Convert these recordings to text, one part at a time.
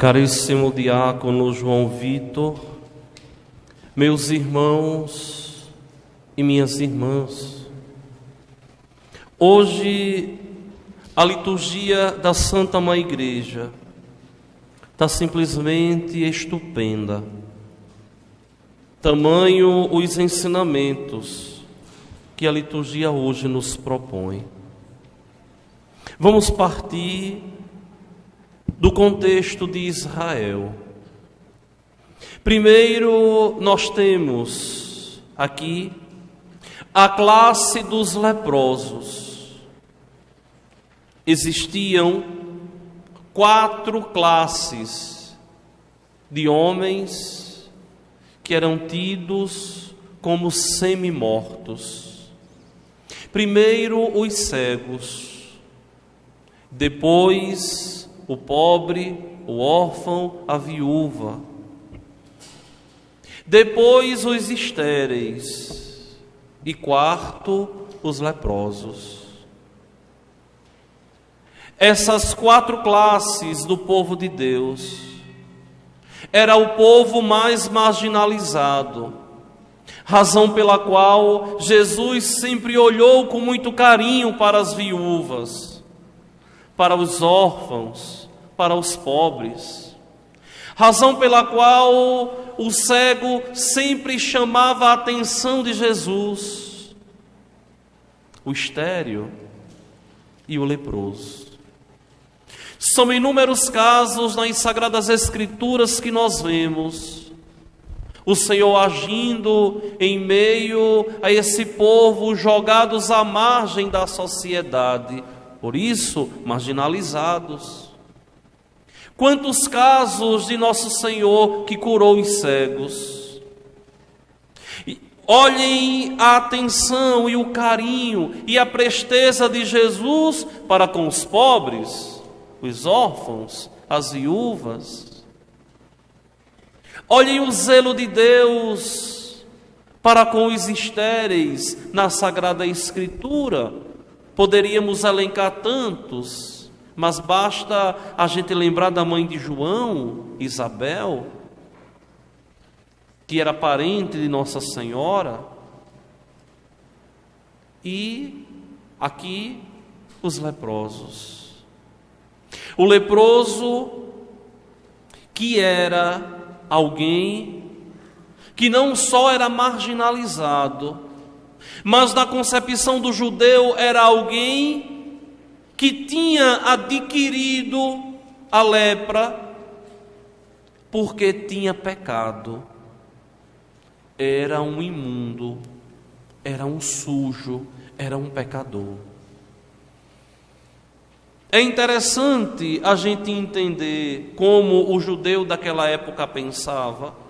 Caríssimo diácono João Vitor, meus irmãos e minhas irmãs, hoje a liturgia da Santa Mãe Igreja está simplesmente estupenda. Tamanho os ensinamentos que a liturgia hoje nos propõe. Vamos partir do contexto de Israel. Primeiro, nós temos aqui a classe dos leprosos. Existiam 4 classes de homens que eram tidos como semi-mortos. Primeiro, os cegos. Depois, o pobre, o órfão, a viúva. Depois, os estéreis. E quarto, os leprosos. Essas 4 classes do povo de Deus era o povo mais marginalizado, razão pela qual Jesus sempre olhou com muito carinho para as viúvas, para os órfãos, para os pobres, razão pela qual o cego sempre chamava a atenção de Jesus, o estéril e o leproso. São inúmeros casos nas Sagradas Escrituras que nós vemos o Senhor agindo em meio a esse povo jogados à margem da sociedade, por isso marginalizados. Quantos casos de Nosso Senhor que curou os cegos. Olhem a atenção e o carinho e a presteza de Jesus para com os pobres, os órfãos, as viúvas. Olhem o zelo de Deus para com os estéreis na Sagrada Escritura. Poderíamos elencar tantos, mas basta a gente lembrar da mãe de João, Isabel, que era parente de Nossa Senhora. E aqui os leprosos. O leproso, que era alguém que não só era marginalizado, mas na concepção do judeu era alguém que tinha adquirido a lepra porque tinha pecado. Era um imundo, era um sujo, era um pecador. É interessante a gente entender como o judeu daquela época pensava,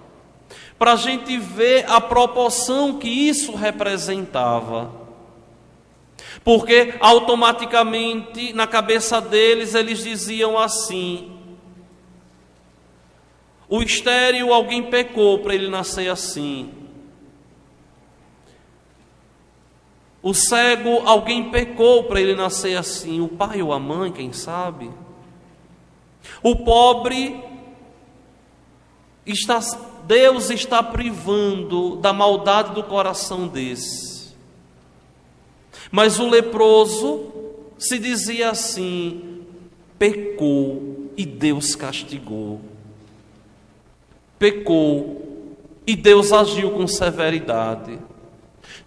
para a gente ver a proporção que isso representava. Porque automaticamente na cabeça deles eles diziam assim: o estéril, alguém pecou para ele nascer assim. O cego, alguém pecou para ele nascer assim. O pai ou a mãe, quem sabe? O pobre, Deus está privando da maldade do coração desse. Mas o leproso se dizia assim: pecou e Deus castigou. Pecou e Deus agiu com severidade.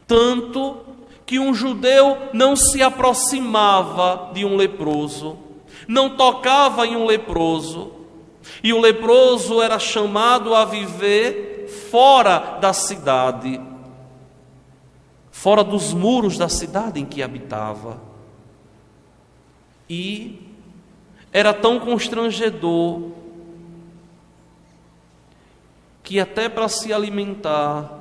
Tanto que um judeu não se aproximava de um leproso, não tocava em um leproso, e o leproso era chamado a viver fora da cidade, fora dos muros da cidade em que habitava. E era tão constrangedor que até para se alimentar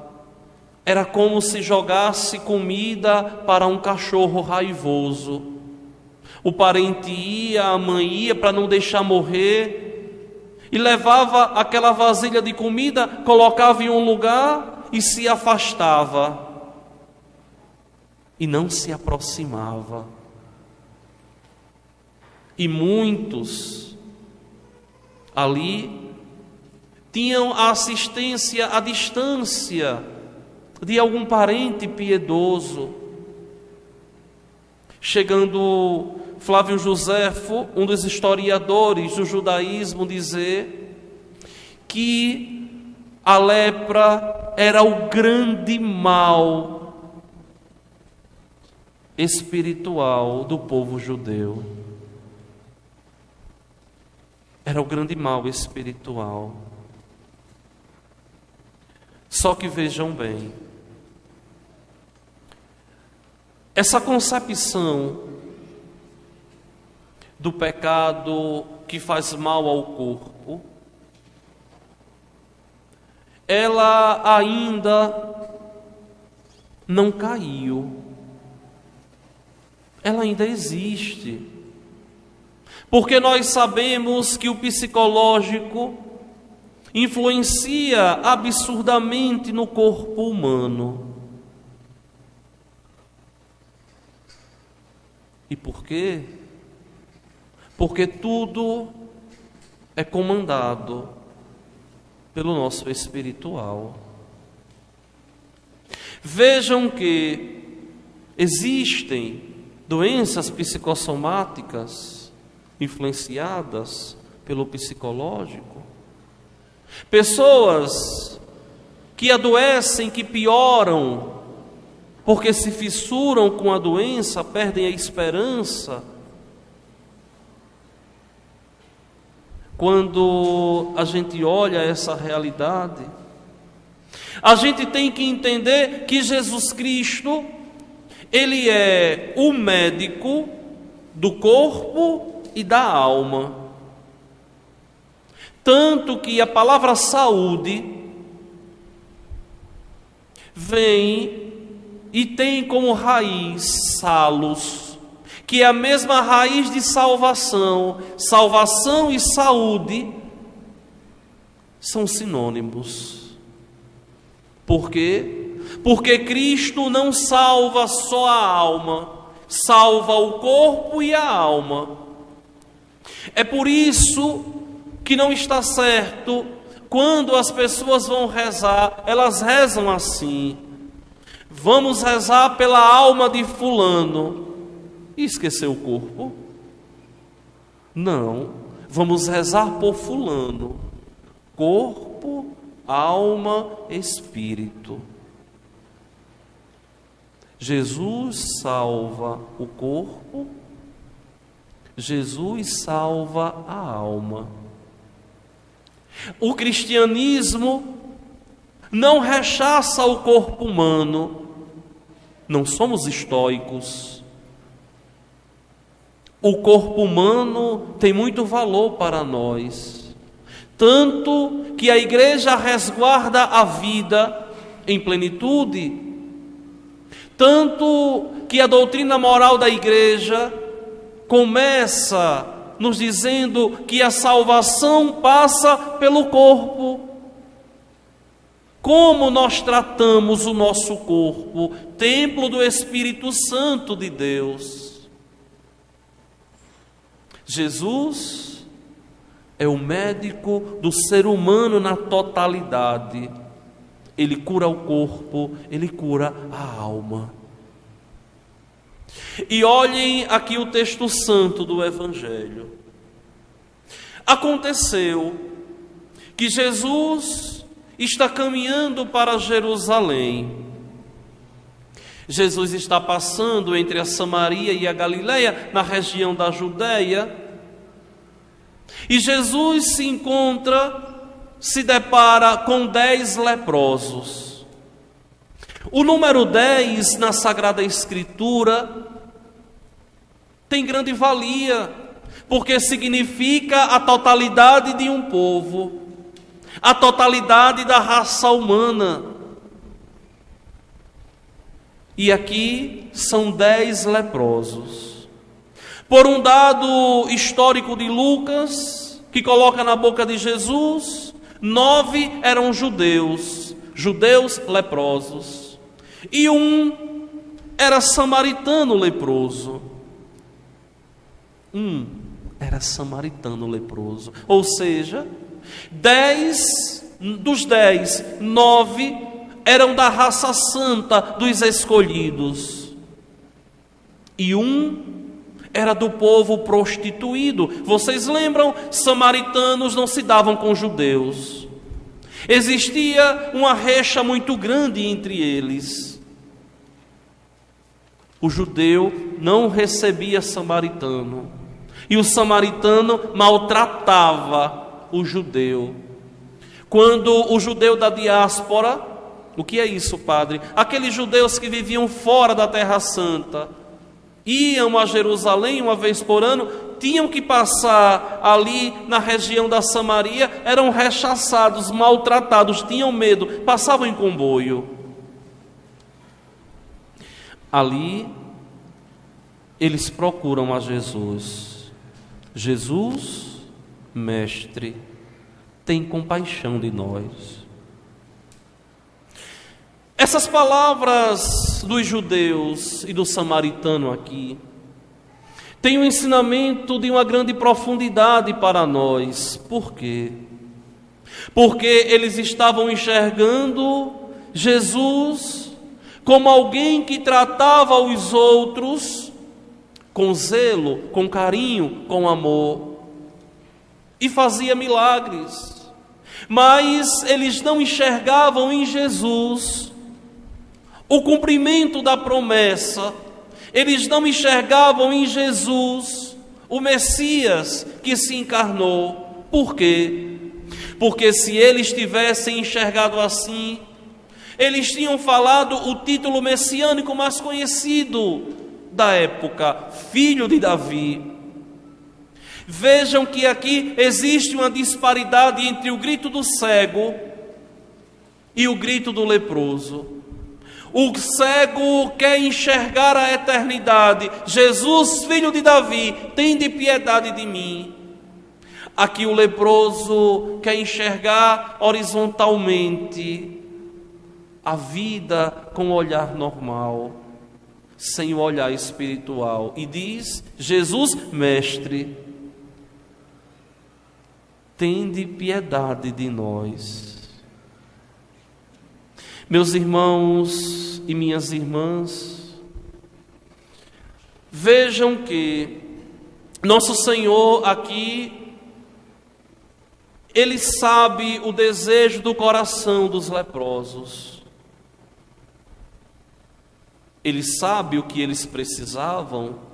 era como se jogasse comida para um cachorro raivoso. O parente ia, a mãe ia para não deixar morrer, e levava aquela vasilha de comida, colocava em um lugar e se afastava. E não se aproximava. E muitos ali tinham a assistência à distância de algum parente piedoso. Chegando Flávio Joséfo, um dos historiadores do judaísmo, dizer que a lepra era o grande mal espiritual do povo judeu. Era o grande mal espiritual. Só que vejam bem, essa concepção do pecado que faz mal ao corpo, ela ainda não caiu. Ela ainda existe. Porque nós sabemos que o psicológico influencia absurdamente no corpo humano. E por quê? Porque tudo é comandado pelo nosso espiritual. Vejam que existem doenças psicossomáticas influenciadas pelo psicológico. Pessoas que adoecem, que pioram, porque se fissuram com a doença, perdem a esperança. Quando a gente olha essa realidade, a gente tem que entender que Jesus Cristo, Ele é o médico do corpo e da alma. Tanto que a palavra saúde vem e tem como raiz salos, que é a mesma raiz de salvação. Salvação e saúde são sinônimos. Por quê? Porque Cristo não salva só a alma, salva o corpo e a alma. É por isso que não está certo quando as pessoas vão rezar, elas rezam assim: vamos rezar pela alma de fulano, e esquecer o corpo? Não, vamos rezar por fulano, corpo, alma, espírito. Jesus salva o corpo, Jesus salva a alma. O cristianismo não rechaça o corpo humano, não somos estoicos. O corpo humano tem muito valor para nós, tanto que a igreja resguarda a vida em plenitude, tanto que a doutrina moral da igreja começa nos dizendo que a salvação passa pelo corpo. Como nós tratamos o nosso corpo, templo do Espírito Santo de Deus. Jesus é o médico do ser humano na totalidade. Ele cura o corpo, ele cura a alma. E olhem aqui o texto santo do Evangelho. Aconteceu que Jesus está caminhando para Jerusalém. Jesus está passando entre a Samaria e a Galileia, na região da Judéia. E Jesus se depara com 10 leprosos. O número 10 na Sagrada Escritura tem grande valia, porque significa a totalidade de um povo, a totalidade da raça humana. E aqui são 10 leprosos. Por um dado histórico de Lucas, que coloca na boca de Jesus, 9 eram judeus leprosos, e um era samaritano leproso. era samaritano leproso. Ou seja, 9 eram da raça santa dos escolhidos. E um era do povo prostituído. Vocês lembram? Samaritanos não se davam com judeus. Existia uma rixa muito grande entre eles. O judeu não recebia samaritano. E o samaritano maltratava o judeu. Quando o judeu da diáspora, o que é isso, padre? Aqueles judeus que viviam fora da Terra Santa, iam a Jerusalém uma vez por ano, tinham que passar ali na região da Samaria, eram rechaçados, maltratados, tinham medo, passavam em comboio. Ali, eles procuram a Jesus. Jesus, mestre, tem compaixão de nós. Essas palavras dos judeus e do samaritano aqui têm um ensinamento de uma grande profundidade para nós. Por quê? Porque eles estavam enxergando Jesus como alguém que tratava os outros com zelo, com carinho, com amor, e fazia milagres. Mas eles não enxergavam em Jesus o cumprimento da promessa. Eles não enxergavam em Jesus o Messias que se encarnou. Por quê? Porque se eles tivessem enxergado assim, eles tinham falado o título messiânico mais conhecido da época, Filho de Davi. Vejam que aqui existe uma disparidade entre o grito do cego e o grito do leproso. O cego quer enxergar a eternidade. Jesus, filho de Davi, tende piedade de mim. Aqui o leproso quer enxergar horizontalmente a vida com o olhar normal, sem o olhar espiritual. E diz: Jesus, mestre, tende piedade de nós. Meus irmãos e minhas irmãs, vejam que nosso Senhor aqui, Ele sabe o desejo do coração dos leprosos. Ele sabe o que eles precisavam.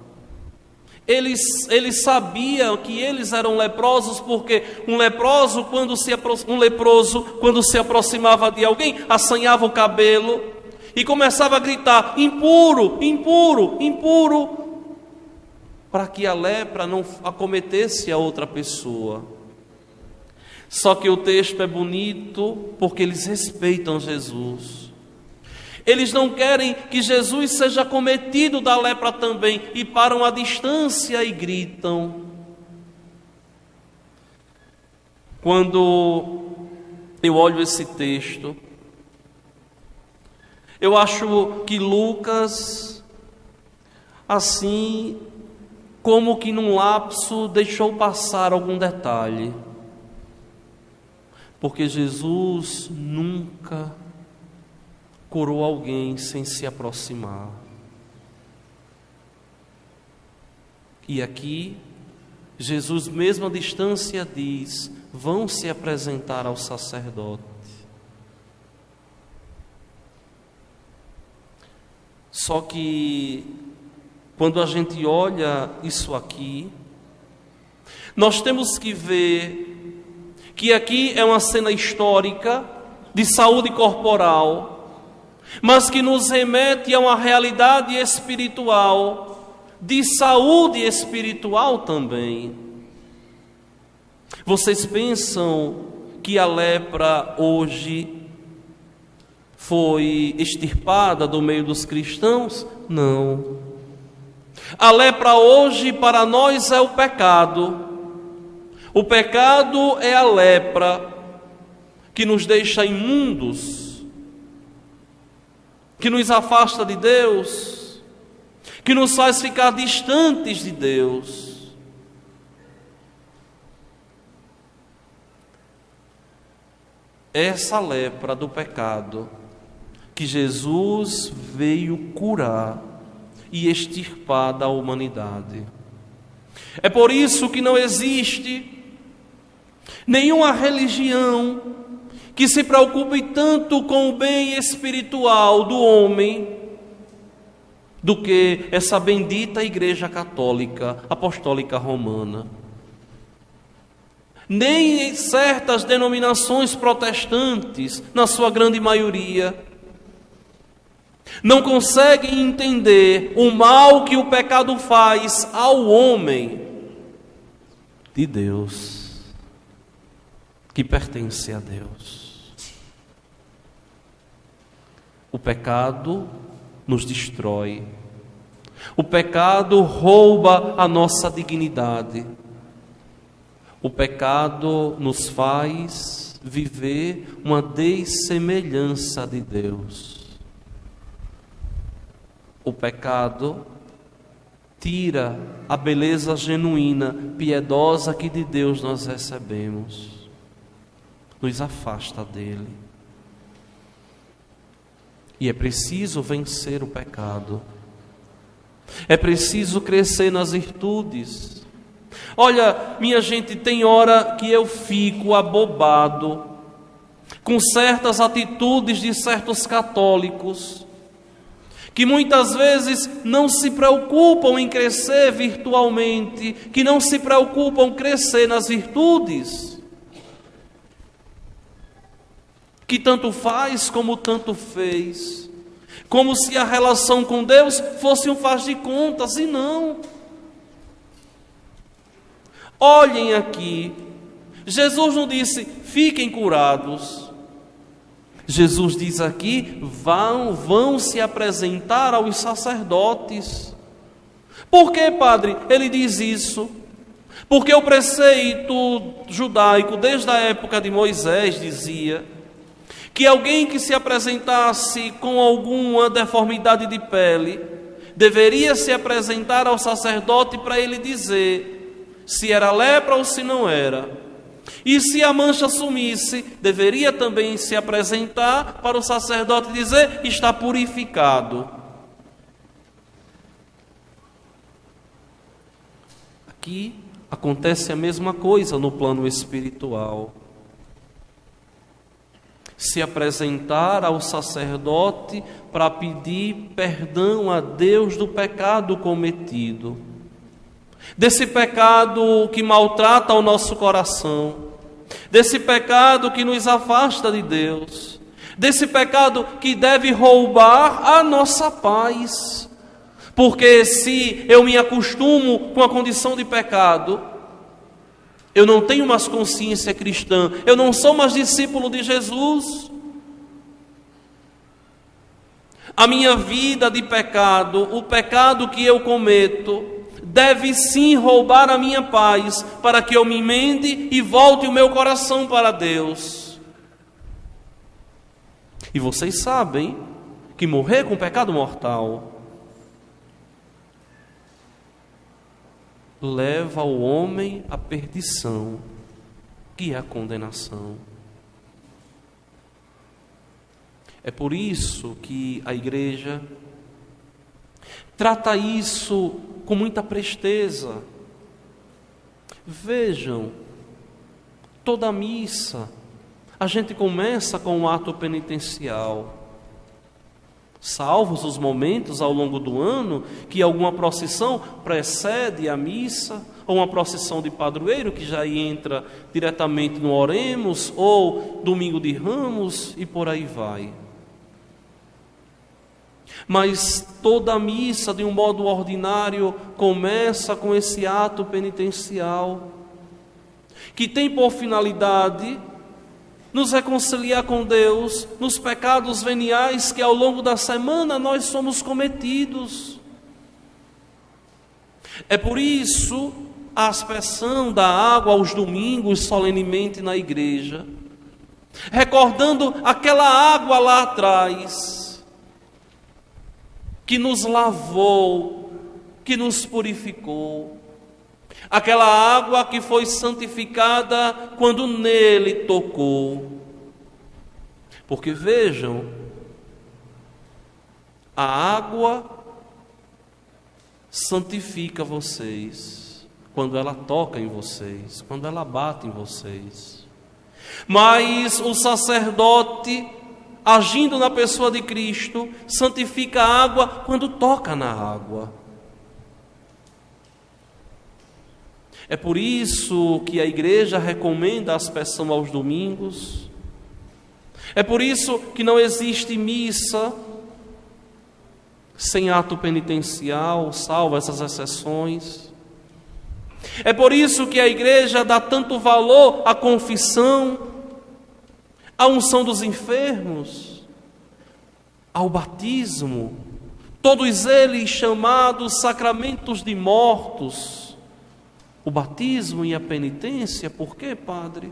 Ele sabia que eles eram leprosos, porque um leproso, quando se aproximava de alguém, assanhava o cabelo e começava a gritar: impuro, impuro, impuro, para que a lepra não acometesse a outra pessoa. Só que o texto é bonito porque eles respeitam Jesus. Eles não querem que Jesus seja acometido da lepra também, e param à distância e gritam. Quando eu olho esse texto, eu acho que Lucas, assim, como que num lapso, deixou passar algum detalhe. Porque Jesus nunca curou alguém sem se aproximar. E aqui, Jesus, mesmo à distância, diz: vão se apresentar ao sacerdote. Só que, quando a gente olha isso aqui, nós temos que ver que aqui é uma cena histórica de saúde corporal, mas que nos remete a uma realidade espiritual, de saúde espiritual também. Vocês pensam que a lepra hoje foi extirpada do meio dos cristãos? Não. A lepra hoje para nós é o pecado. O pecado é a lepra que nos deixa imundos, que nos afasta de Deus, que nos faz ficar distantes de Deus. essa lepra do pecado que Jesus veio curar e extirpar da humanidade. É por isso que não existe nenhuma religião que se preocupe tanto com o bem espiritual do homem do que essa bendita Igreja Católica Apostólica Romana. Nem certas denominações protestantes, na sua grande maioria, não conseguem entender o mal que o pecado faz ao homem de Deus, que pertence a Deus. O pecado nos destrói. O pecado rouba a nossa dignidade. O pecado nos faz viver uma dessemelhança de Deus. O pecado tira a beleza genuína, piedosa que de Deus nós recebemos. Nos afasta dele. E é preciso vencer o pecado. É preciso crescer nas virtudes. Olha, minha gente, tem hora que eu fico abobado com certas atitudes de certos católicos que muitas vezes não se preocupam em crescer virtualmente, que não se preocupam em crescer nas virtudes, que tanto faz como tanto fez, como se a relação com Deus fosse um faz de contas, e não. Olhem aqui, Jesus não disse, fiquem curados. Jesus diz aqui, vão se apresentar aos sacerdotes. Por que, padre, ele diz isso? Porque o preceito judaico, desde a época de Moisés, dizia que alguém que se apresentasse com alguma deformidade de pele, deveria se apresentar ao sacerdote para ele dizer se era lepra ou se não era. E se a mancha sumisse, deveria também se apresentar para o sacerdote e dizer, está purificado. Aqui acontece a mesma coisa no plano espiritual. Se apresentar ao sacerdote para pedir perdão a Deus do pecado cometido, desse pecado que maltrata o nosso coração, desse pecado que nos afasta de Deus, desse pecado que deve roubar a nossa paz. Porque se eu me acostumo com a condição de pecado, eu não tenho mais consciência cristã, eu não sou mais discípulo de Jesus. A minha vida de pecado, o pecado que eu cometo, deve sim roubar a minha paz, para que eu me emende e volte o meu coração para Deus. E vocês sabem que morrer com pecado mortal leva o homem à perdição, que é a condenação. É por isso que a igreja trata isso com muita presteza. Vejam, toda missa, a gente começa com um ato penitencial. Salvos os momentos ao longo do ano que alguma procissão precede a missa, ou uma procissão de padroeiro que já entra diretamente no Oremos, ou Domingo de Ramos, e por aí vai. Mas toda a missa, de um modo ordinário, começa com esse ato penitencial, que tem por finalidade nos reconciliar com Deus nos pecados veniais que ao longo da semana nós somos cometidos. É por isso a aspersão da água aos domingos solenemente na igreja, recordando aquela água lá atrás, que nos lavou, que nos purificou. Aquela água que foi santificada quando nele tocou. Porque vejam, a água santifica vocês quando ela toca em vocês, quando ela bate em vocês. Mas o sacerdote, agindo na pessoa de Cristo, santifica a água quando toca na água. É por isso que a igreja recomenda a aspersão aos domingos. É por isso que não existe missa sem ato penitencial, salvo essas exceções. É por isso que a igreja dá tanto valor à confissão, à unção dos enfermos, ao batismo, todos eles chamados sacramentos de mortos. O batismo e a penitência, por quê, padre?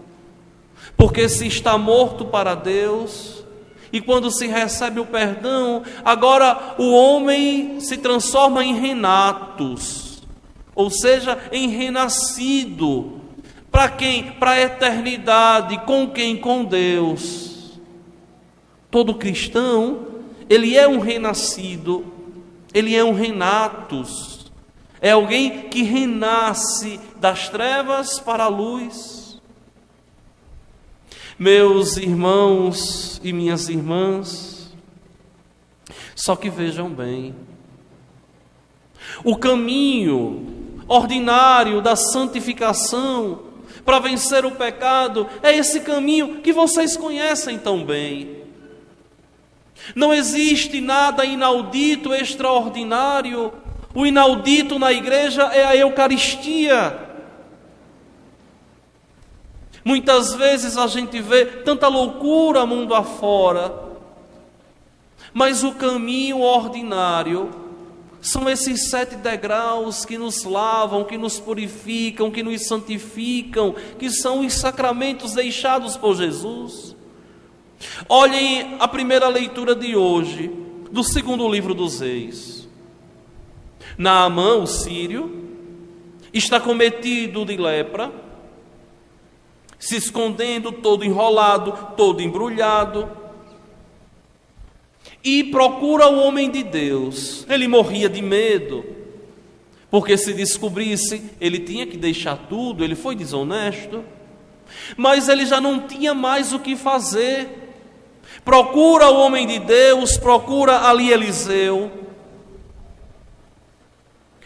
Porque se está morto para Deus, e quando se recebe o perdão, agora o homem se transforma em renatus, ou seja, em renascido. Para quem? Para a eternidade. Com quem? Com Deus. Todo cristão, ele é um renascido, ele é um renatus. É alguém que renasce das trevas para a luz. Meus irmãos e minhas irmãs, só que vejam bem, o caminho ordinário da santificação para vencer o pecado é esse caminho que vocês conhecem tão bem. Não existe nada inaudito, extraordinário. O inaudito na igreja é a Eucaristia. Muitas vezes a gente vê tanta loucura mundo afora, mas o caminho ordinário são esses 7 degraus que nos lavam, que nos purificam, que nos santificam, que são os sacramentos deixados por Jesus. Olhem a primeira leitura de hoje, do 2º livro dos Reis. Naamã, o sírio, está cometido de lepra, se escondendo, todo enrolado, todo embrulhado, e procura o homem de Deus. Ele morria de medo, porque se descobrisse, ele tinha que deixar tudo, ele foi desonesto, mas ele já não tinha mais o que fazer. Procura o homem de Deus, procura ali Eliseu,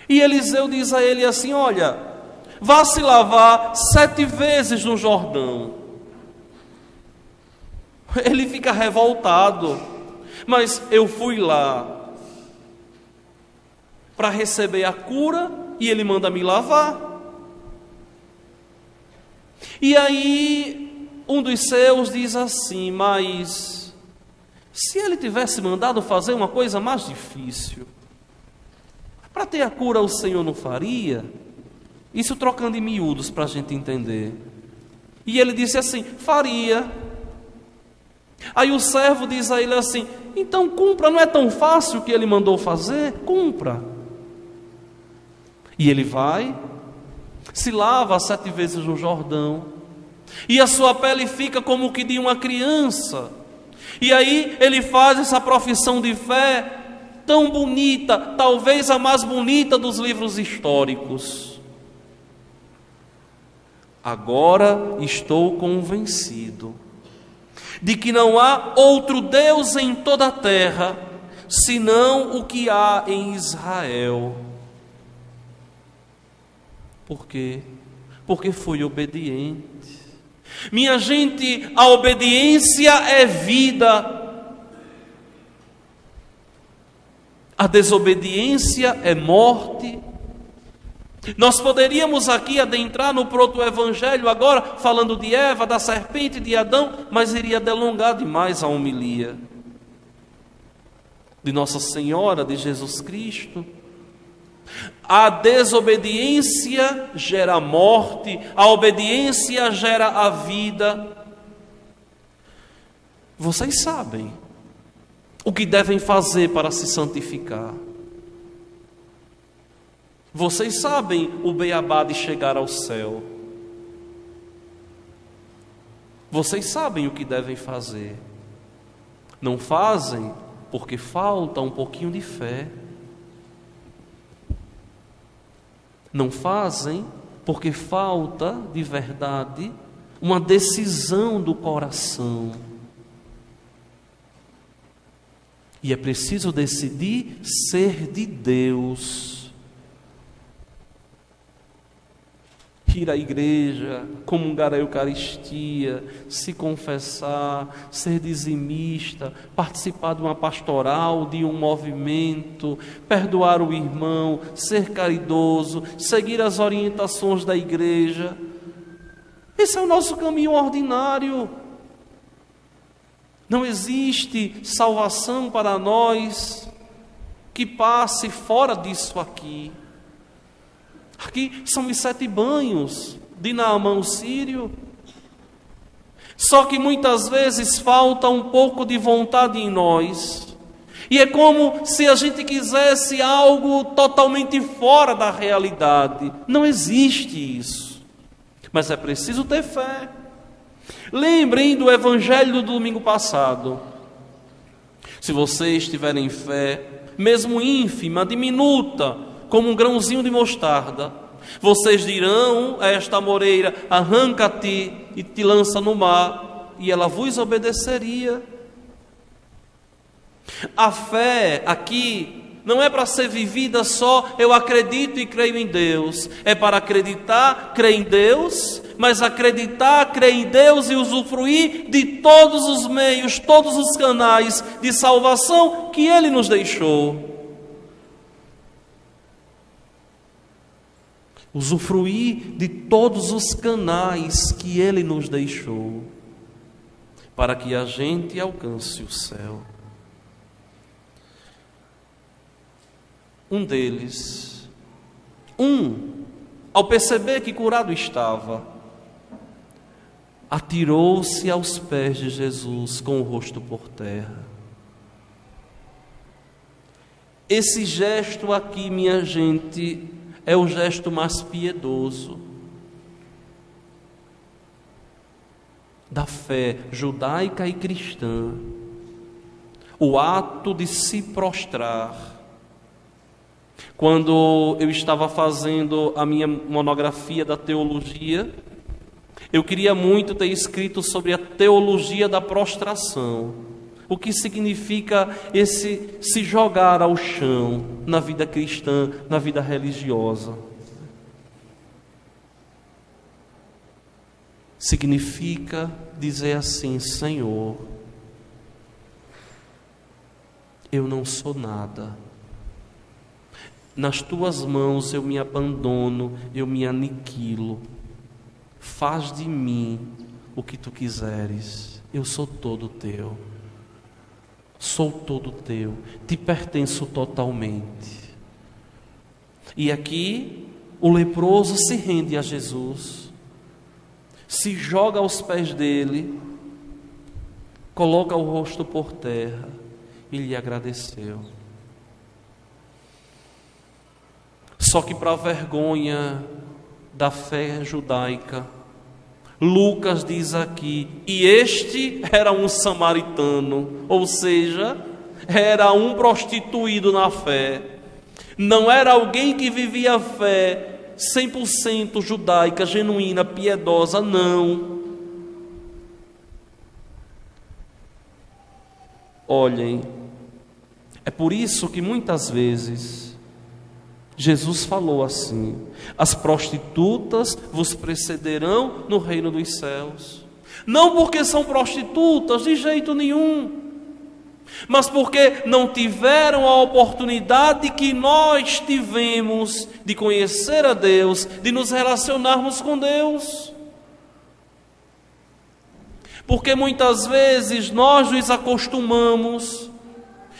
e Eliseu diz a ele assim: olha, vá se lavar 7 vezes no Jordão. Ele fica revoltado, mas eu fui lá para receber a cura e ele manda me lavar. E aí um dos seus diz assim: mas se ele tivesse mandado fazer uma coisa mais difícil, para ter a cura o Senhor não faria? Isso trocando em miúdos para a gente entender. E ele disse assim: faria. Aí o servo diz a ele assim: então cumpra, não é tão fácil o que ele mandou fazer? Cumpra. E ele vai, se lava 7 vezes no Jordão, e a sua pele fica como que de uma criança. E aí ele faz essa profissão de fé tão bonita, talvez a mais bonita dos livros históricos: agora estou convencido de que não há outro Deus em toda a terra, senão o que há em Israel. Por quê? Porque foi obediente. Minha gente, a obediência é vida. A desobediência é morte. Nós poderíamos aqui adentrar no proto-evangelho agora, falando de Eva, da serpente, de Adão, mas iria delongar demais a homilia de Nossa Senhora, de Jesus Cristo. A desobediência gera morte, a obediência gera a vida. Vocês sabem o que devem fazer para se santificar. Vocês sabem o beabá de chegar ao céu. Vocês sabem o que devem fazer. Não fazem porque falta um pouquinho de fé. Não fazem porque falta de verdade uma decisão do coração. E é preciso decidir ser de Deus. Ir à igreja, comungar a Eucaristia, se confessar, ser dizimista, participar de uma pastoral, de um movimento, perdoar o irmão, ser caridoso, seguir as orientações da igreja. Esse é o nosso caminho ordinário. Não existe salvação para nós que passe fora disso aqui. Aqui são os 7 banhos de Naamã o sírio. Só que muitas vezes falta um pouco de vontade em nós. E é como se a gente quisesse algo totalmente fora da realidade. Não existe isso. Mas é preciso ter fé. Lembrem do evangelho do domingo passado. Se vocês tiverem fé, mesmo ínfima, diminuta, como um grãozinho de mostarda, vocês dirão a esta amoreira: arranca-te e te lança no mar, e ela vos obedeceria. A fé aqui não é para ser vivida só, eu acredito e creio em Deus. É para acreditar, crer em Deus, mas acreditar, crer em Deus e usufruir de todos os meios, todos os canais de salvação que Ele nos deixou. Usufruir de todos os canais que Ele nos deixou, para que a gente alcance o céu. Um deles, ao perceber que curado estava, atirou-se aos pés de Jesus com o rosto por terra. Esse gesto aqui, minha gente, é o gesto mais piedoso da fé judaica e cristã. O ato de se prostrar. Quando eu estava fazendo a minha monografia da teologia, eu queria muito ter escrito sobre a teologia da prostração. O que significa esse se jogar ao chão na vida cristã, na vida religiosa. Significa dizer assim: Senhor, eu não sou nada. Nas tuas mãos eu me abandono, eu me aniquilo. Faz de mim o que tu quiseres. Eu sou todo teu. Sou todo teu. Te pertenço totalmente. E aqui o leproso se rende a Jesus, se joga aos pés dele, coloca o rosto por terra e lhe agradeceu. Só que, para a vergonha da fé judaica, Lucas diz aqui: e este era um samaritano, ou seja, era um prostituído na fé. Não era alguém que vivia a fé 100% judaica, genuína, piedosa, não. Olhem, é por isso que muitas vezes Jesus falou assim: as prostitutas vos precederão no reino dos céus. Não porque são prostitutas, de jeito nenhum, mas porque não tiveram a oportunidade que nós tivemos de conhecer a Deus, de nos relacionarmos com Deus. Porque muitas vezes nós nos acostumamos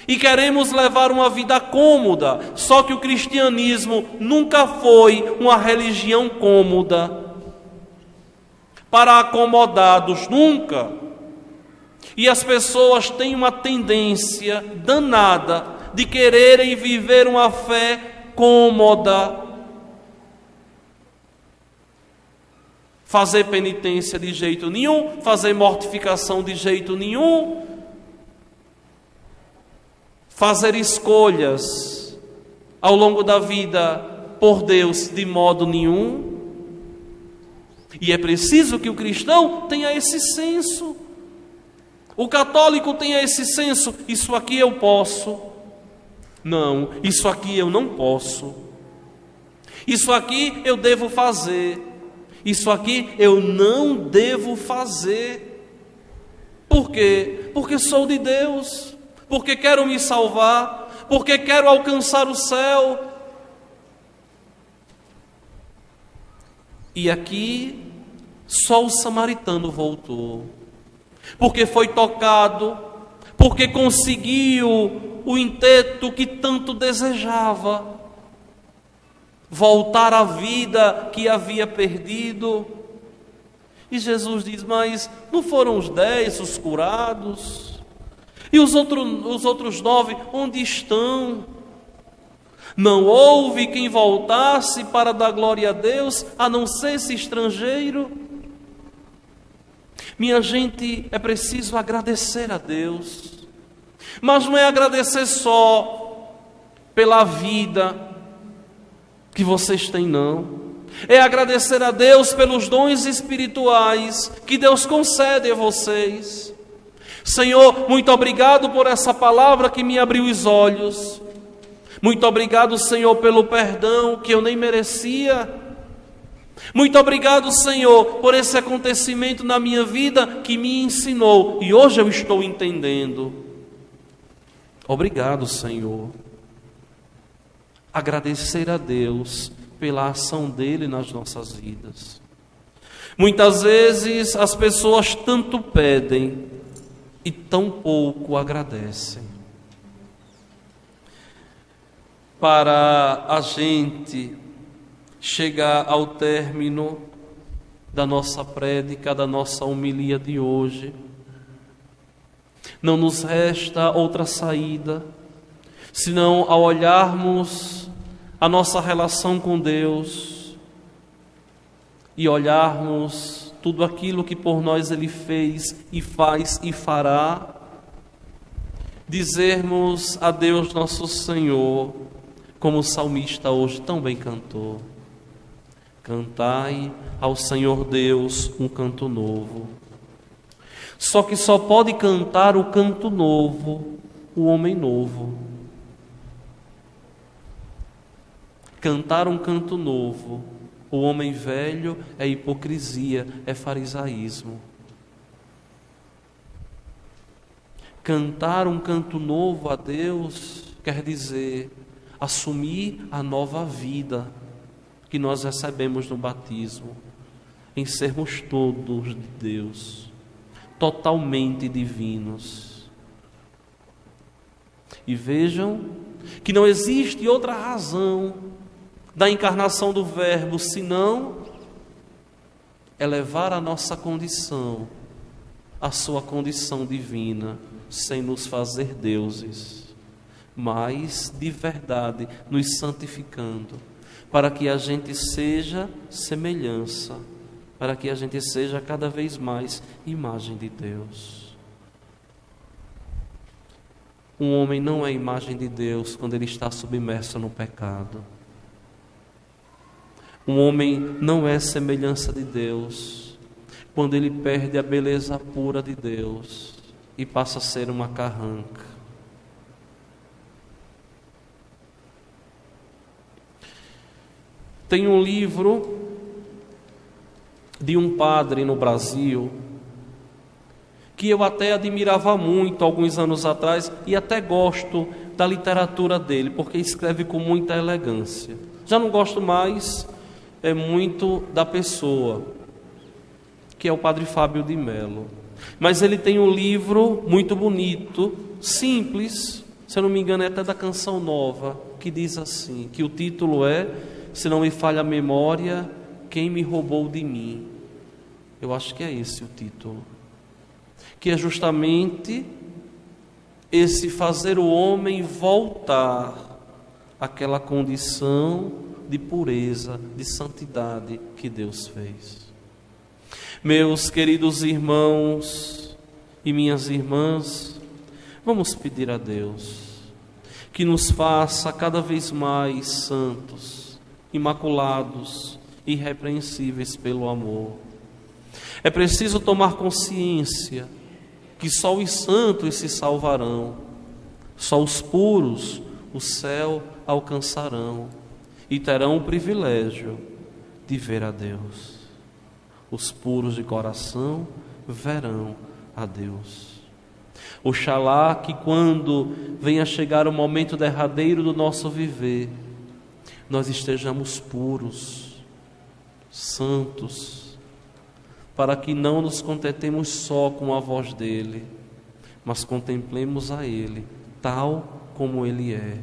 e queremos levar uma vida cômoda, só que o cristianismo nunca foi uma religião cômoda, para acomodados, nunca. E as pessoas têm uma tendência danada de quererem viver uma fé cômoda, fazer penitência de jeito nenhum, fazer mortificação de jeito nenhum, fazer escolhas ao longo da vida por Deus de modo nenhum. E é preciso que o cristão tenha esse senso. O católico tenha esse senso: isso aqui eu posso. Não, isso aqui eu não posso. Isso aqui eu devo fazer. Isso aqui eu não devo fazer. Por quê? Porque sou de Deus. Porque quero me salvar. Porque quero alcançar o céu. E aqui só o samaritano voltou. Porque foi tocado. Porque conseguiu o intento que tanto desejava: voltar à vida que havia perdido. E Jesus diz: mas não foram os 10 os curados? E os outros 9, onde estão? Não houve quem voltasse para dar glória a Deus, a não ser esse estrangeiro? Minha gente, é preciso agradecer a Deus. Mas não é agradecer só pela vida que vocês têm, não. É agradecer a Deus pelos dons espirituais que Deus concede a vocês. Senhor, muito obrigado por essa palavra que me abriu os olhos. Muito obrigado, Senhor, pelo perdão que eu nem merecia. Muito obrigado, Senhor, por esse acontecimento na minha vida que me ensinou e hoje eu estou entendendo. Obrigado, Senhor. Agradecer a Deus pela ação dele nas nossas vidas. Muitas vezes as pessoas tanto pedem e tão pouco agradecem. Para a gente chegar ao término da nossa prédica, da nossa homilia de hoje, não nos resta outra saída, senão ao olharmos a nossa relação com Deus e olharmos tudo aquilo que por nós Ele fez e faz e fará, dizermos a Deus nosso Senhor, como o salmista hoje tão bem cantou: cantai ao Senhor Deus um canto novo. Só que só pode cantar o canto novo o homem novo. Cantar um canto novo o homem velho é hipocrisia, é farisaísmo. Cantar um canto novo a Deus quer dizer assumir a nova vida que nós recebemos no batismo, em sermos todos de Deus, totalmente divinos. E vejam que não existe outra razão da encarnação do Verbo senão elevar a nossa condição à sua condição divina, sem nos fazer deuses, mas de verdade nos santificando, para que a gente seja semelhança, para que a gente seja cada vez mais imagem de Deus. Um homem não é imagem de Deus quando ele está submerso no pecado. Um homem não é semelhança de Deus quando ele perde a beleza pura de Deus e passa a ser uma carranca. Tem um livro de um padre no Brasil que eu até admirava muito alguns anos atrás e até gosto da literatura dele, porque escreve com muita elegância. Já não gosto mais muito da pessoa, que é o padre Fábio de Mello. Mas ele tem um livro muito bonito, simples, se eu não me engano é até da Canção Nova, que diz assim, que o título é, se não me falha a memória, Quem me roubou de mim? Eu acho que é esse o título. Que é justamente esse fazer o homem voltar àquela condição de pureza, de santidade que Deus fez. Meus queridos irmãos e minhas irmãs, vamos pedir a Deus que nos faça cada vez mais santos, imaculados, irrepreensíveis pelo amor. É preciso tomar consciência que só os santos se salvarão, só os puros o céu alcançarão e terão o privilégio de ver a Deus. Os puros de coração verão a Deus. Oxalá que quando venha chegar o momento derradeiro do nosso viver, nós estejamos puros, santos, para que não nos contentemos só com a voz dele, mas contemplemos a ele tal como ele é,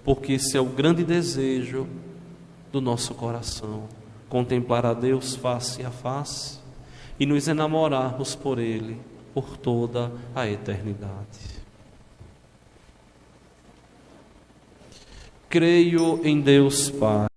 porque esse é o grande desejo do nosso coração, contemplar a Deus face a face e nos enamorarmos por ele por toda a eternidade. Creio em Deus Pai,